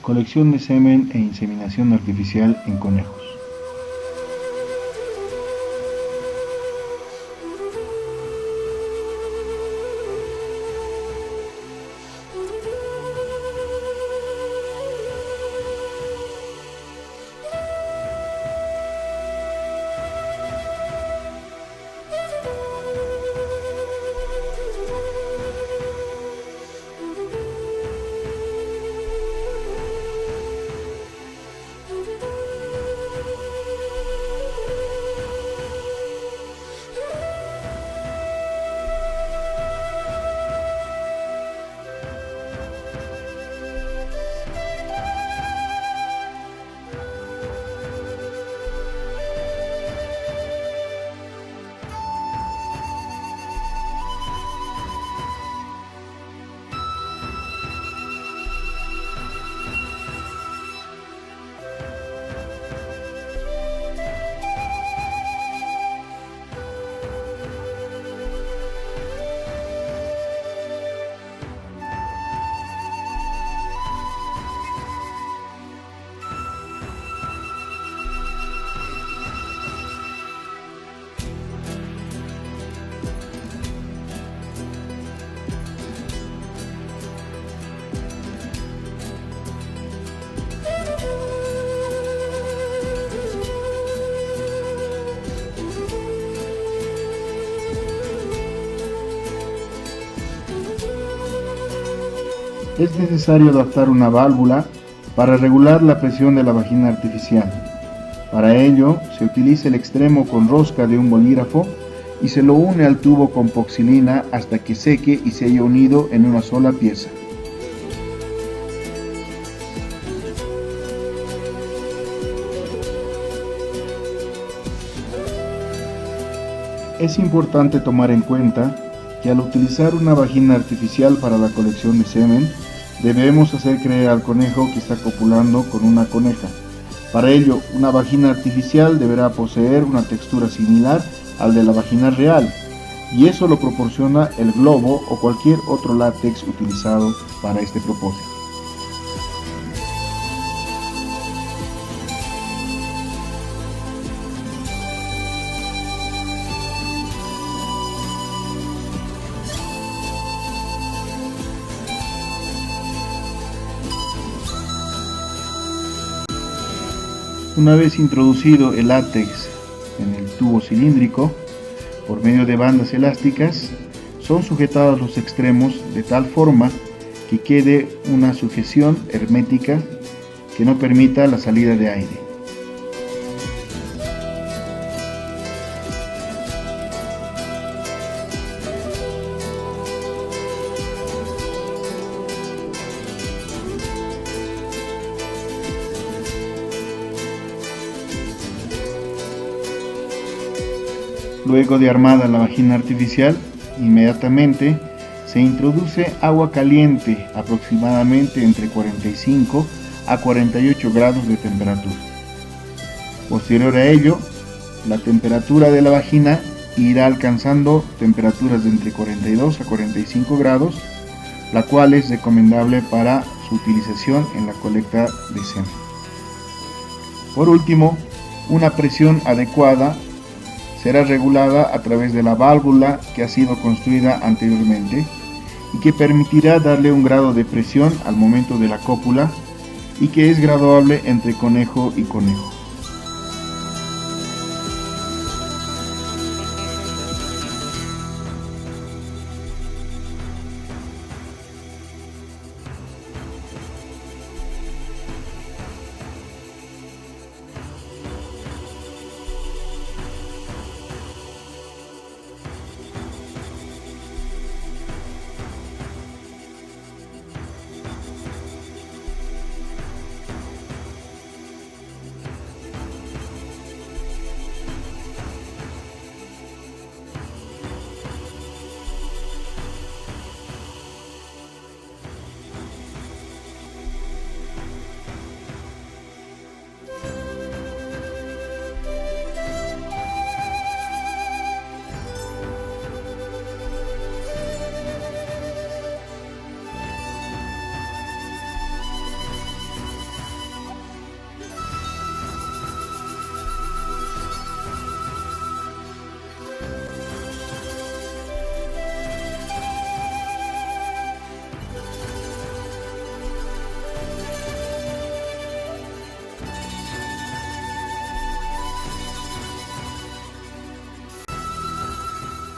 Colección de semen e inseminación artificial en conejos. Es necesario adaptar una válvula para regular la presión de la vagina artificial. Para ello, se utiliza el extremo con rosca de un bolígrafo y se lo une al tubo con poxilina hasta que seque y se haya unido en una sola pieza. Es importante tomar en cuenta que al utilizar una vagina artificial para la colección de semen, debemos hacer creer al conejo que está copulando con una coneja. Para ello, una vagina artificial deberá poseer una textura similar al de la vagina real, y eso lo proporciona el globo o cualquier otro látex utilizado para este propósito. Una vez introducido el látex en el tubo cilíndrico, por medio de bandas elásticas, son sujetados los extremos de tal forma que quede una sujeción hermética que no permita la salida de aire. Luego de armada la vagina artificial, inmediatamente se introduce agua caliente, aproximadamente entre 45 a 48 grados de temperatura. Posterior a ello, la temperatura de la vagina irá alcanzando temperaturas de entre 42 a 45 grados, la cual es recomendable para su utilización en la colecta de semen. Por último, una presión adecuada será regulada a través de la válvula que ha sido construida anteriormente y que permitirá darle un grado de presión al momento de la cópula y que es graduable entre conejo y conejo.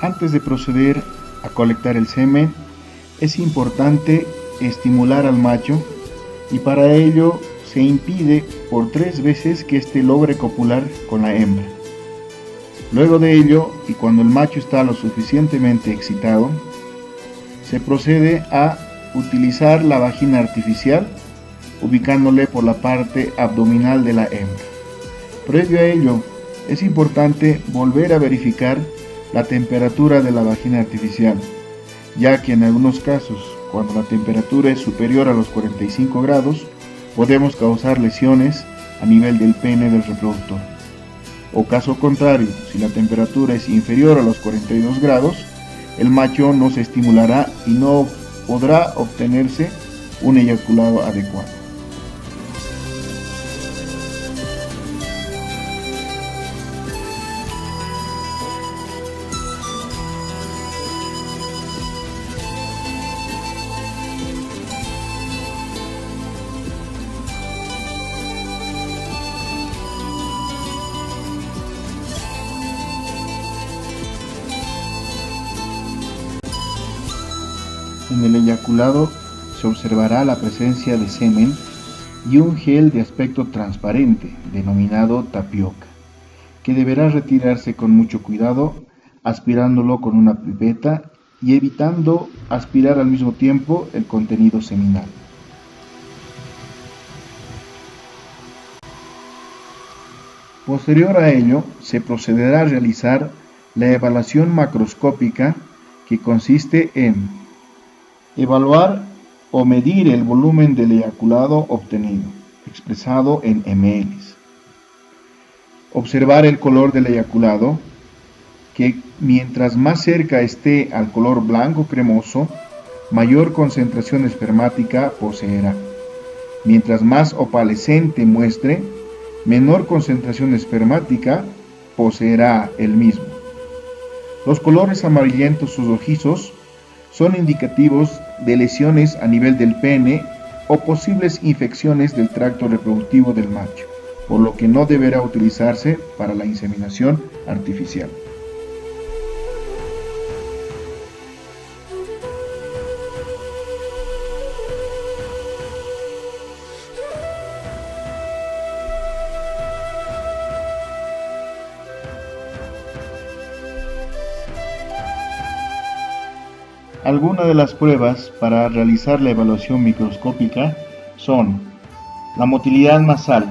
Antes de proceder a colectar el semen, es importante estimular al macho y para ello se impide por 3 veces que éste logre copular con la hembra. Luego de ello, y cuando el macho está lo suficientemente excitado, se procede a utilizar la vagina artificial, ubicándole por la parte abdominal de la hembra. Previo a ello, es importante volver a verificar la temperatura de la vagina artificial, ya que en algunos casos, cuando la temperatura es superior a los 45 grados, podemos causar lesiones a nivel del pene del reproductor. O caso contrario, si la temperatura es inferior a los 42 grados, el macho no se estimulará y no podrá obtenerse un eyaculado adecuado. En el eyaculado se observará la presencia de semen y un gel de aspecto transparente, denominado tapioca, que deberá retirarse con mucho cuidado, aspirándolo con una pipeta y evitando aspirar al mismo tiempo el contenido seminal. Posterior a ello, se procederá a realizar la evaluación macroscópica, que consiste en evaluar o medir el volumen del eyaculado obtenido, expresado en ml. Observar el color del eyaculado, que mientras más cerca esté al color blanco cremoso, mayor concentración espermática poseerá. Mientras más opalescente muestre, menor concentración espermática poseerá el mismo. Los colores amarillentos o rojizos son indicativos de lesiones a nivel del pene o posibles infecciones del tracto reproductivo del macho, por lo que no deberá utilizarse para la inseminación artificial. Algunas de las pruebas para realizar la evaluación microscópica son la motilidad masal.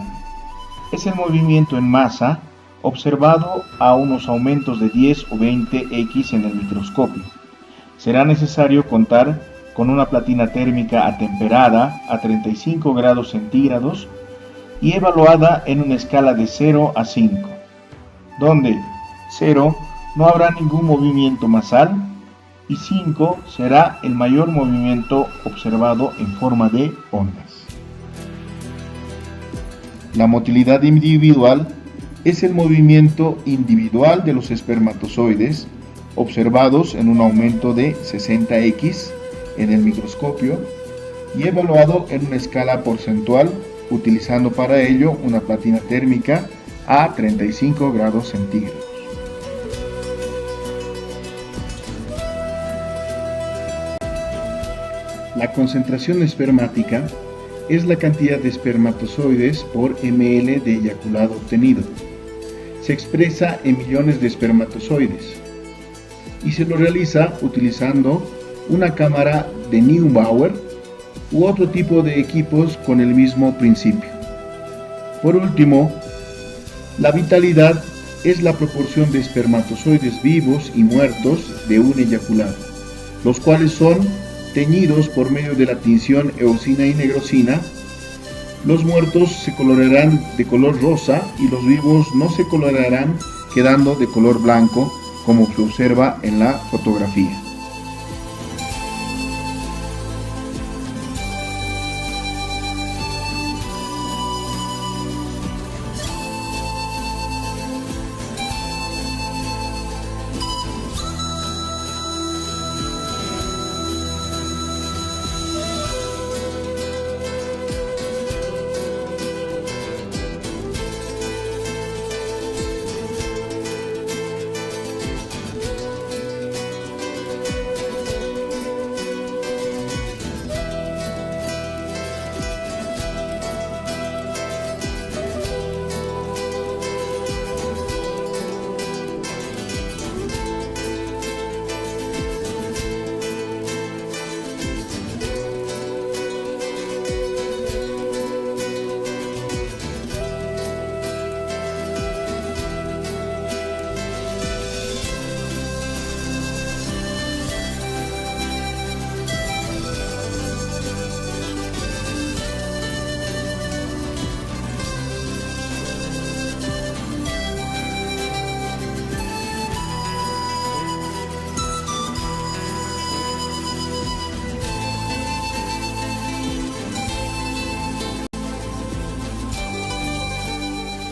Es el movimiento en masa observado a unos aumentos de 10 o 20x en el microscopio. Será necesario contar con una platina térmica atemperada a 35 grados centígrados y evaluada en una escala de 0 a 5, donde 0 no habrá ningún movimiento masal y 5 será el mayor movimiento observado en forma de ondas. La motilidad individual es el movimiento individual de los espermatozoides observados en un aumento de 60x en el microscopio y evaluado en una escala porcentual, utilizando para ello una platina térmica a 35 grados centígrados. La concentración espermática es la cantidad de espermatozoides por ml de eyaculado obtenido. Se expresa en millones de espermatozoides y se lo realiza utilizando una cámara de Neubauer u otro tipo de equipos con el mismo principio. Por último, la vitalidad es la proporción de espermatozoides vivos y muertos de un eyaculado, los cuales son teñidos por medio de la tinción eosina y negrosina. Los muertos se colorarán de color rosa y los vivos no se colorarán, quedando de color blanco, como se observa en la fotografía.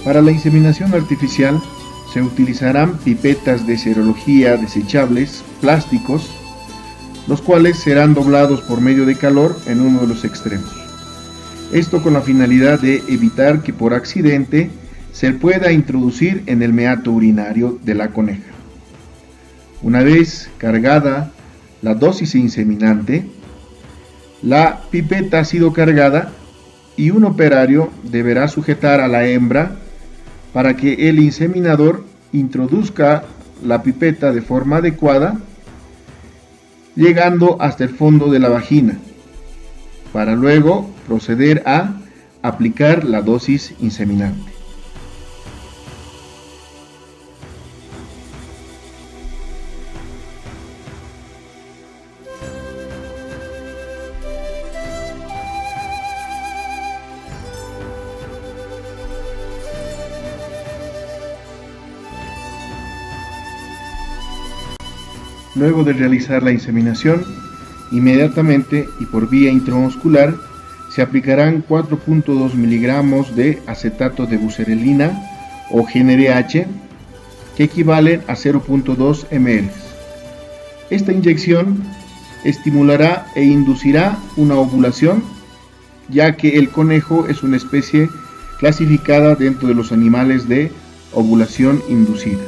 Para la inseminación artificial se utilizarán pipetas de serología desechables, plásticos, los cuales serán doblados por medio de calor en uno de los extremos. Esto con la finalidad de evitar que por accidente se pueda introducir en el meato urinario de la coneja. Una vez cargada la dosis inseminante, la pipeta ha sido cargada y un operario deberá sujetar a la hembra para que el inseminador introduzca la pipeta de forma adecuada, llegando hasta el fondo de la vagina, para luego proceder a aplicar la dosis inseminante. Luego de realizar la inseminación, inmediatamente y por vía intramuscular se aplicarán 4.2 miligramos de acetato de buserelina o GnRH, que equivalen a 0.2 ml. Esta inyección estimulará e inducirá una ovulación, ya que el conejo es una especie clasificada dentro de los animales de ovulación inducida.